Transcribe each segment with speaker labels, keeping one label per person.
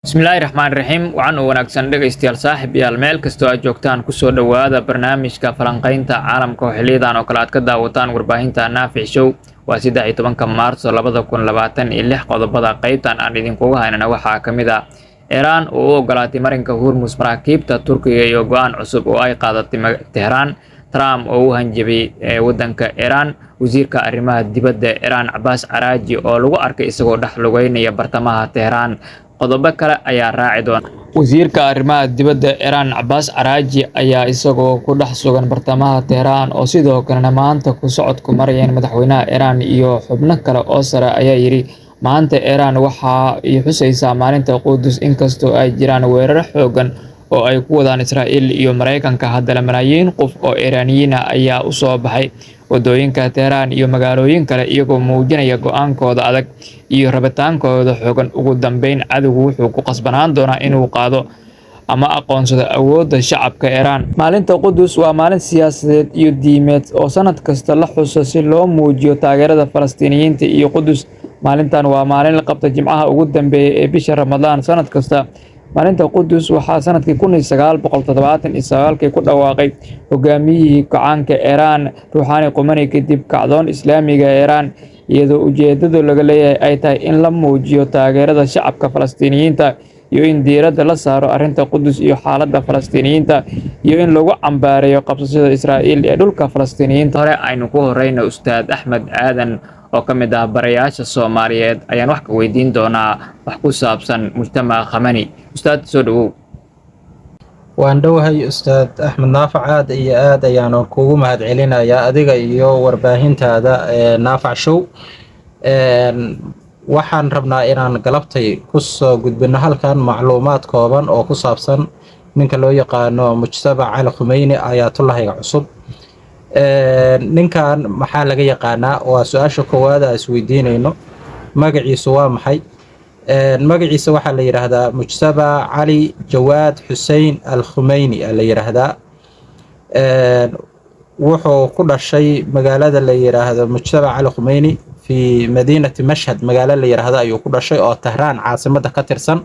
Speaker 1: Bismillahirrahmanirrahiim waxaan u wanaagsan dhegaystayaal saaxiibayaal meel kastoo aad joogtaan ku soo dhawaada barnaamijka falanqaynta caalamka oo xiliyadan oo kale aad ka daawataan warbaahinta Naafic Show waa 13 Maarso 2026 qodobada qaybtan aan idinkugu haynana waxaa ka mid ah Iran oo u ogolaatay marinka Hormuz maraakiibta Turkiga iyo go'aan cusub oo ay qaadatay Tehran Trump oo u hanjabay wadanka Iran wasiirka arrimaha dibadda Iran Abbas Araghchi oo lagu arkay isagoo dhex lugeynaya bartamaha Tehran qodobo kale ayaa raaci doona wasiirka arrimaha dibadda Iran Abbas Araghchi ayaa isagoo ku dhex sugan bartamaha Tehran oo sidoo kalena maanta ku socod ku marayeen madaxweynaha Iran iyo xubno kale oo sare ayaa yiri maanta Iran waxa ay xusaysaa maalinta Quds inkastoo ay jiraan weerar xoogan oo ay ku wadaan Israa'iil iyo Mareykanka haddana malaayiin qof oo Iraaniyiin ah ayaa u soo baxay wadooyinka Tehran iyo magaalooyin kale iyagoo muujinaya go'aankooda adag iyo rabitaankooda xoogan ugu dambeyn cadowgu wuxuu ku qasbanaan doonaa inuu qaado ama aqoonsado awoodda shacabka Iran maalinta Quds waa maalin siyaasadeed iyo diimeed oo sanad kasta la xuso si loo muujiyo taageerada Falastiiniyiinta iyo Quds maalintan waa maalin la qabta Jimcaha ugu dambeeyay ee bisha Ramadaan sanad kasta maalinta Quds waxaa sanadkii 1979 ku dhawaaqay hogaamiyihii kacaanka Iran Rouhani Khomeini kadib kacdoon Islaamiga ee Iran iyadoo ujeedadu laga leeyahay ay tahay in la muujiyo taageerada shacabka Falastiiniyiinta iyo in diiradda la saaro arrinta Quds iyo xaaladda Falastiiniyiinta iyo in lagu cambaareeyo qabsashada Israa'iil ee dhulka Falastiiniyiinta hore aynu ku horeyno Ustaad Axmed Aadan oo ka mid ah barayaasha Soomaaliyeed ayaan wax ka weydiin doonaa wax ku saabsan mujtamaca Khomeini Ustaad soo dhawow
Speaker 2: waan dhowahay Ustaad Axmed Naafic aad iyo aad ayaan kuugu mahadcelinayaa adiga iyo warbaahintaada Naafic Show waxaan rabnaa inaan galabtay ku soo gudbino halkan macluumaad kooban oo ku saabsan ninka loo yaqaano Mujtaba Cali Khomeini ayatullaahiga cusub ninkan maxaa laga yaqaanaa waa su'aasha koowaad aan isweydiinayno magaciisu waa maxay magaciisa waxaa la yiraahdaa Mujtaba Cali Jawaad Xussein Al-Khomeini la yiraahdaa wuxuu ku dhashay magaalada la yiraahdo Mujtaba Cali Khomeini fi madiinati Mashhad magaalo la yiraahdo ayuu ku dhashay oo Tehran caasimada ka tirsan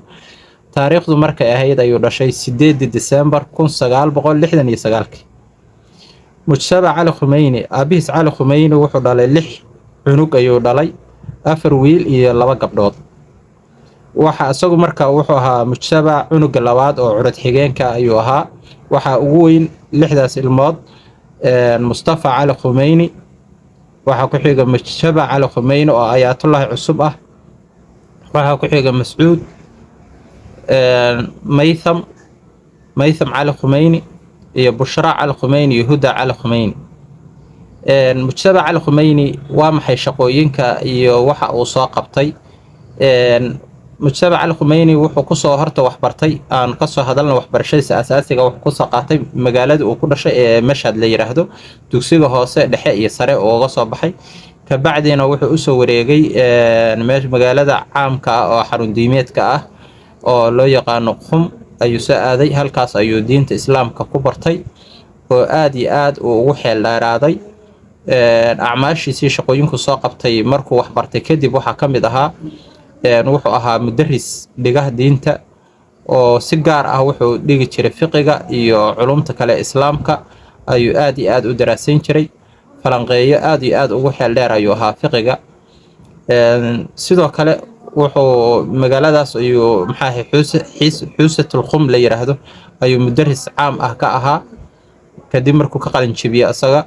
Speaker 2: taariikhdu markay ahayd ayuu dhashay 8 December 1969 Mujtaba Cali Khomeini aabbihiis Cali Khomeini wuxuu dhalay 6 cunug ayuu dhalay 4 wiil iyo 2 gabdhood waxa isagu marka wuxuu ahaa Mujtaba cunuga labaad oo curad xigeenka ayuu ahaa waxa ugu weyn 6daas ilmood Mustafa Cali Khomeini waxa ku xiga Mujtaba Cali Khomeini oo ayatullaahi cusub ah waxa ku xiga Mascuud Maytham Cali Khomeini iyo Bushra Cali Khomeini iyo Huda Cali Khomeini Mujtaba Cali Khomeini waa maxay shaqooyinka iyo waxa uu soo qabtay Mujtaba Cali Khomeini wuxuu ku soo horta waxbartay aan ka soo hadalna waxbarashadiisa asaasiga wuxuu ku soo qaatay magaalada uu ku dhashay ee Mashhad la yiraahdo dugsiga hoose dhexe iyo sare oo uga soo baxay ka bacdina wuxuu u soo wareegay magaalada caamka ah oo xarun diimeedka ah oo loo yaqaano Qum ayuu soo aaday halkaas ayuu diinta islaamka ku bartay oo aad iyo aad ugu xeel dheeraaday acmaashiisii shaqooyinku soo qabtay markuu wax bartay kadib waxa ka mid ahaa wuxuu ahaa mudaris dhiga diinta oo si gaar ah wuxuu dhigi jiray fiqiga iyo culumta kale islaamka ayuu aad iyo aad u daraasayn jiray falanqeeyo aad iyo aad ugu xeel dheer ayuu ahaa fiqiga sidoo kale wuxuu magaaladaas ayuu xuusatul Qum la yiraahdo ayuu mudaris caam ah ka ahaa kadib markuu ka qalin jabiyay asaga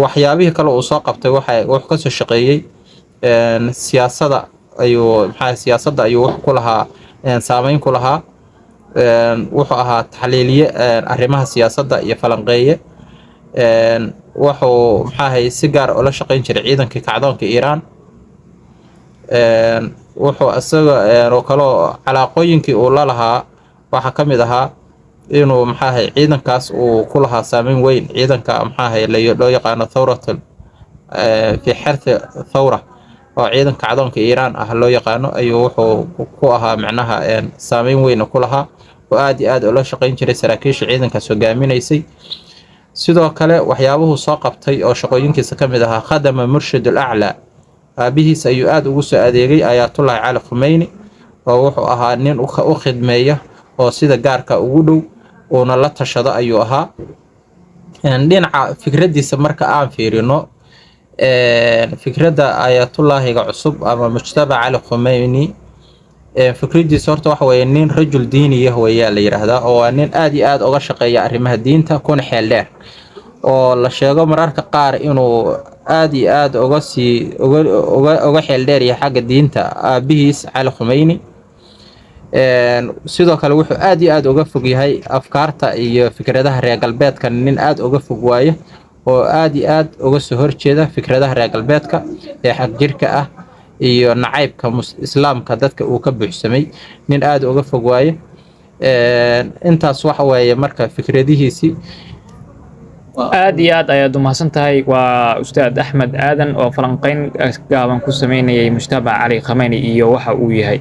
Speaker 2: waxyaabihii kale uu soo qabtay wuxuu ka soo shaqeeyay siyaasadda ayuu wax ku lahaa saameyn ku lahaa wuxuu ahaa taxliiliye arrimaha siyaasadda iyo falanqeeye wuxuu si gaar oo la shaqeyn jiray ciidanka kacdoonka Iran wuxuu asaga oo kale calaaqooyinkii uu la lahaa waxa ka mid ahaa inuu ciidankaas uu ku lahaa saameyn weyn ciidanka loo yaqaano thawratul fi xarth thawra oo ciidanka kacdoonka Iran ah loo yaqaano ayuu wuxuu ku ahaa saameyn weyn ku lahaa oo aad iyo aad oo la shaqeyn jiray saraakiisha ciidankaas hogaaminaysay sidoo kale waxyaabuhu soo qabtay oo shaqooyinkiisa ka mid ahaa khadama murshid al-a'la aabihiis ayuu aad ugu soo adeegay ayatullaahi Cali Khomeini oo wuxuu ahaa nin u khidmeeya oo sida gaarka ugu dhow uuna la tashado ayuu ahaa. dhinaca fikradiisa marka aan fiirino fikradda ayatullaahiga cusub ama mujtaba cali khumeyni fikradiisa horta waxa weeye nin rajul diiniyah weeyaa la yidhaahdaa oo waa nin aad iyo aad uga shaqeeya arrimaha diinta kuna xeel dheer oo la sheego mararka qaar inuu aad iyo aad uga xeel dheer yahay xagga diinta aabihiis cali khumeyni. sidoo kale wuxuu aad iyo aad uga fog yahay afkaarta iyo fikradaha reer galbeedka, nin aad uga fog waaye oo aad iyo aad uga soo horjeeda fikradaha reer galbeedka ee xagjirka ah iyo nacaybka islaamka dadka uu ka buuxsamay, nin aad uga fog waaye. intaas waxa weeye marka fikradihiisii.
Speaker 1: aad iyo aad ayaad u mahadsan tahay. waa ustaad axmed aadan oo falanqayn gaaban ku sameynayay mujtaba cali khamenei iyo waxa uu yahay.